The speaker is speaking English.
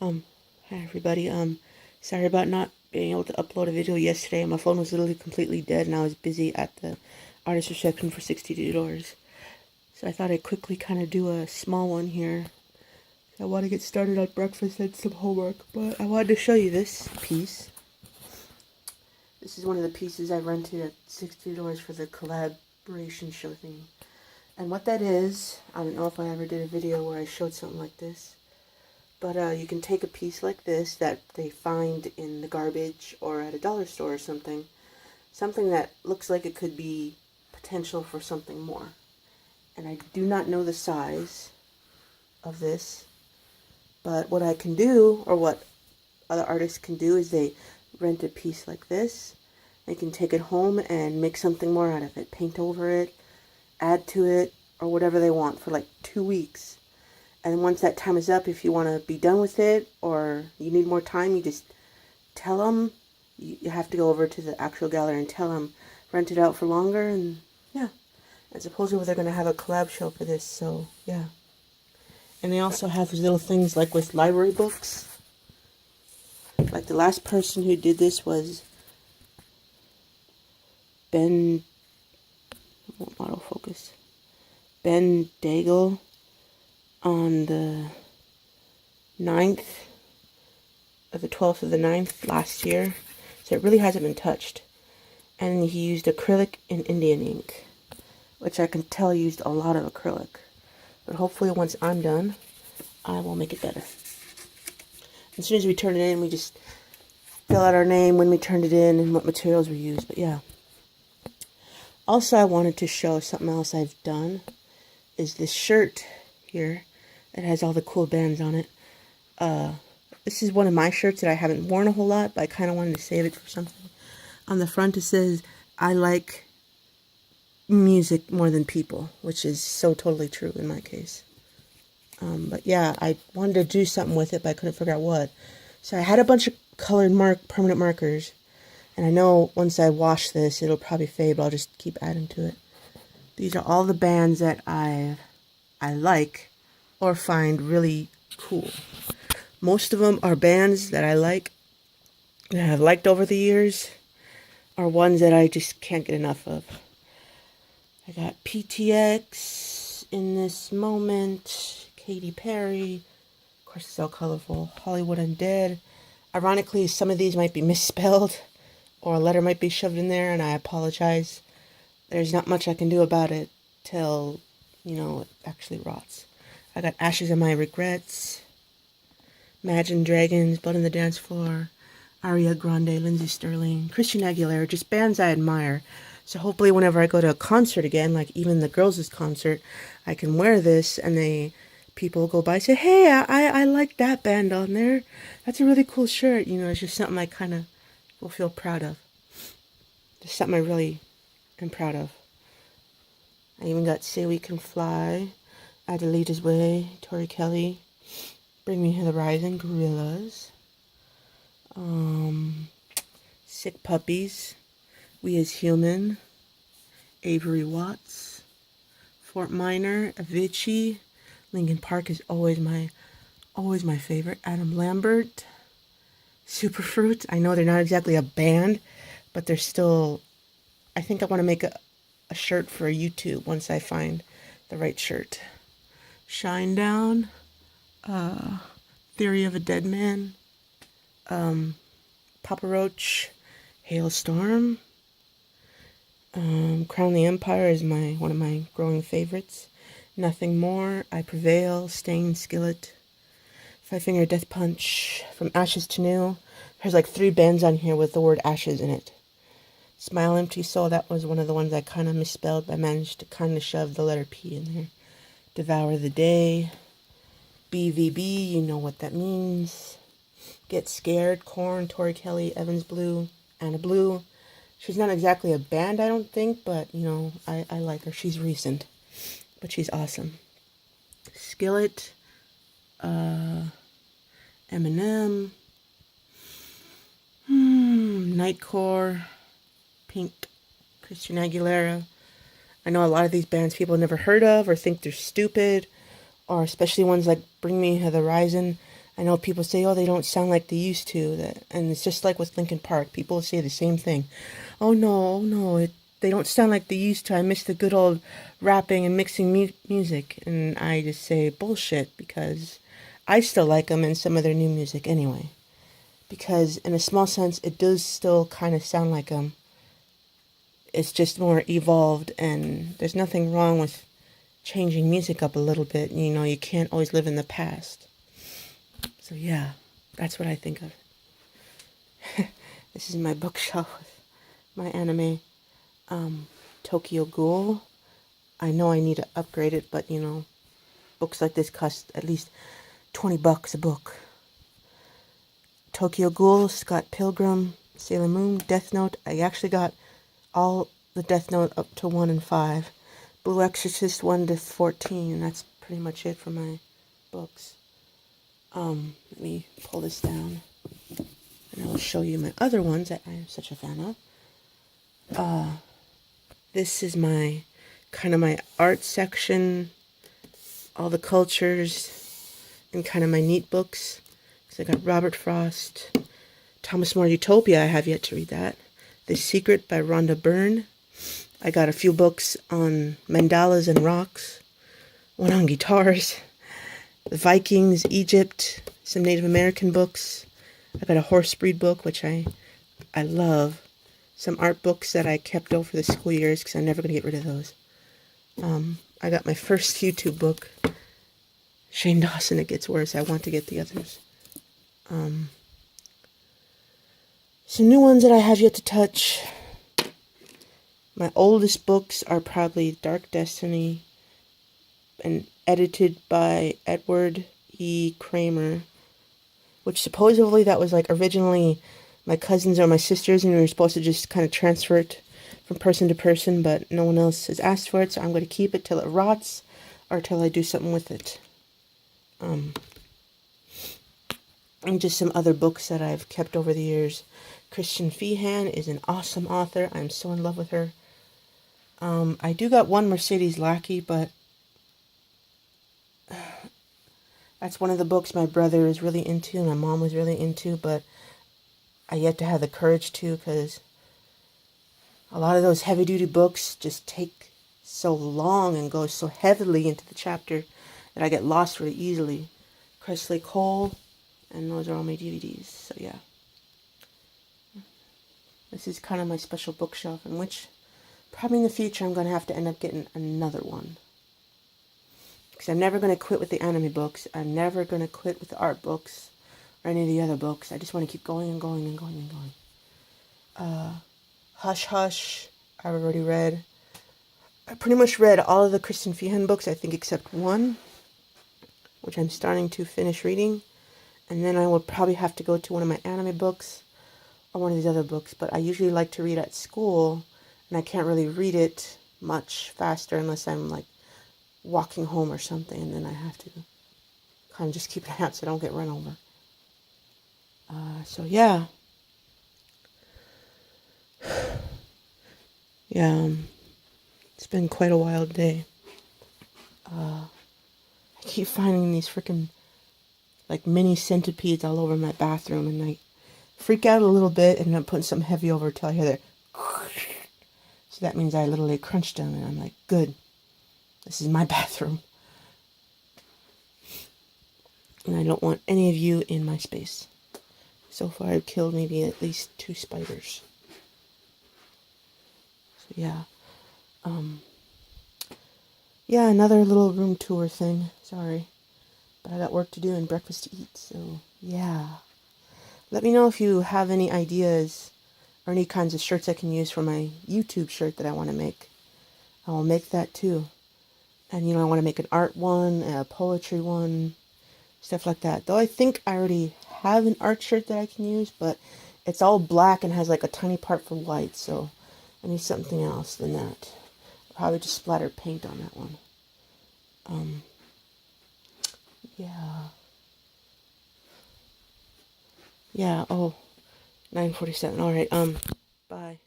Um, Hi everybody. Sorry about not being able to upload a video yesterday. My phone was literally completely dead and I was busy at the artist reception for $62. So I thought I'd quickly kind of do a small one here. I want to get started on breakfast and some homework, but I wanted to show you this piece. This is one of the pieces I rented at $62 for the collaboration show thing. And what that is, I don't know if I ever did a video where I showed something like this. But you can take a piece like this that they find in the garbage or at a dollar store or something. Something that looks like it could be potential for something more. And I do not know the size of this. But what I can do, or what other artists can do, is they rent a piece like this. They can take it home and make something more out of it. Paint over it, add to it, or whatever they want for like 2 weeks. And once that time is up, if you want to be done with it or you need more time, you just tell them. You have to go over to the actual gallery and tell them, rent it out for longer. And yeah. And supposedly they're going to have a collab show for this. So yeah. And they also have these little things like with library books. Like the last person who did this was Ben, autofocus, Ben Daigle on the 9th, of the 12th of the 9th last year. So it really hasn't been touched. And he used acrylic and Indian ink, which I can tell used a lot of acrylic. But hopefully once I'm done, I will make it better. As soon as we turn it in, we just fill out our name when we turned it in and what materials we used. But yeah. Also, I wanted to show something else I've done. Is this shirt here. It has all the cool bands on it. This is one of my shirts that I haven't worn a whole lot, but I kind of wanted to save it for something. On the front it says, I like music more than people, which is so totally true in my case. But yeah, I wanted to do something with it, but I couldn't figure out what. So I had a bunch of colored permanent markers, and I know once I wash this, it'll probably fade, but I'll just keep adding to it. These are all the bands that I like or find really cool. Most of them are bands that I like, that I've liked over the years, or ones that I just can't get enough of. I got PTX, In This Moment, Katy Perry, of course it's all colorful, Hollywood Undead. Ironically, some of these might be misspelled, or a letter might be shoved in there, and I apologize. There's not much I can do about it till, it actually rots. I got Ashes of My Regrets, Imagine Dragons, Blood on the Dance Floor, Ariana Grande, Lindsey Sterling, Christina Aguilera, just bands I admire. So hopefully whenever I go to a concert again, like even the girls' concert, I can wear this and people go by and say, hey, I like that band on there. That's a really cool shirt. It's just something I kind of will feel proud of. Just something I really am proud of. I even got Say We Can Fly, Adelita's Way, Tori Kelly, Bring Me to the Horizon, Gorillaz, Sick Puppies, We As Human, Avery Watts, Fort Minor, Avicii, Linkin Park is always my favorite, Adam Lambert, Superfruit. I know they're not exactly a band, but they're still, I think I want to make a shirt for YouTube once I find the right shirt. Shinedown, Theory of a Dead Man, Papa Roach, Hailstorm, Crown the Empire is one of my growing favorites. Nothing More, I Prevail, Stain, Skillet, Five Finger Death Punch, From Ashes to New. There's like 3 bands on here with the word ashes in it. Smile Empty Soul, that was one of the ones I kind of misspelled. I managed to kind of shove the letter P in there. Devour the Day, BVB, you know what that means. Get Scared, Korn, Tori Kelly, Evans Blue, Anna Blue. She's not exactly a band, I don't think, but, I like her. She's recent, but she's awesome. Skillet, Eminem, Nightcore, Pink, Christina Aguilera. I know a lot of these bands people never heard of or think they're stupid, or especially ones like Bring Me to the Horizon. I know people say, oh, they don't sound like they used to. And it's just like with Linkin Park. People say the same thing. Oh no, they don't sound like they used to. I miss the good old rapping and mixing music. And I just say bullshit because I still like them and some of their new music anyway. Because in a small sense, it does still kind of sound like them. It's just more evolved, and there's nothing wrong with changing music up a little bit. You know, you can't always live in the past. So yeah, that's what I think of. This is my bookshelf with my anime. Tokyo Ghoul. I know I need to upgrade it, but you know, books like this cost at least $20 a book. Tokyo Ghoul, Scott Pilgrim, Sailor Moon, Death Note. I actually got all the Death Note up to 1 and 5. Blue Exorcist 1 to 14, and that's pretty much it for my books. Let me pull this down, and I will show you my other ones that I am such a fan of. This is my kind of my art section, all the cultures, and kind of my neat books. So I got Robert Frost, Thomas More Utopia. I have yet to read that. The Secret by Rhonda Byrne. I got a few books on mandalas and rocks, one on guitars, the Vikings, Egypt, some Native American books. I got a horse breed book, which I love. Some art books that I kept over the school years because I'm never going to get rid of those. I got my first YouTube book, Shane Dawson, It Gets Worse. I want to get the others. Some new ones that I have yet to touch. My oldest books are probably Dark Destiny, and edited by Edward E. Kramer, which supposedly that was like originally my cousins or my sisters, and we were supposed to just kind of transfer it from person to person, but no one else has asked for it, so I'm going to keep it till it rots or till I do something with it. And just some other books that I've kept over the years. Christian Feehan is an awesome author. I'm so in love with her. I do got one Mercedes Lackey, but that's one of the books my brother is really into, my mom was really into, but I yet to have the courage to, because a lot of those heavy-duty books just take so long and go so heavily into the chapter that I get lost really easily. Cressley Cole, and those are all my DVDs, so yeah. This is kind of my special bookshelf, in which probably in the future I'm going to have to end up getting another one. Because I'm never going to quit with the anime books. I'm never going to quit with the art books or any of the other books. I just want to keep going and going and going and going. Hush Hush, I already read. I pretty much read all of the Kristen Feehan books, I think, except one, which I'm starting to finish reading. And then I will probably have to go to one of my anime books or one of these other books. But I usually like to read at school, and I can't really read it much faster unless I'm like walking home or something, and then I have to kind of just keep an eye out so I don't get run over. So yeah. Yeah, it's been quite a wild day. I keep finding these freaking like mini centipedes all over my bathroom, and I freak out a little bit, and I'm putting something heavy over till I hear that. So that means I literally crunched them, and I'm like, good. This is my bathroom. And I don't want any of you in my space. So far I've killed maybe at least 2 spiders. So yeah. Yeah, another little room tour thing. Sorry. But I got work to do and breakfast to eat, so yeah. Let me know if you have any ideas or any kinds of shirts I can use for my YouTube shirt that I want to make. I will make that too. And, you know, I want to make an art one, a poetry one, stuff like that. Though I think I already have an art shirt that I can use, but it's all black and has like a tiny part for white, so I need something else than that. I'll probably just splatter paint on that one. Yeah. Yeah, oh, 9:47. All right, bye.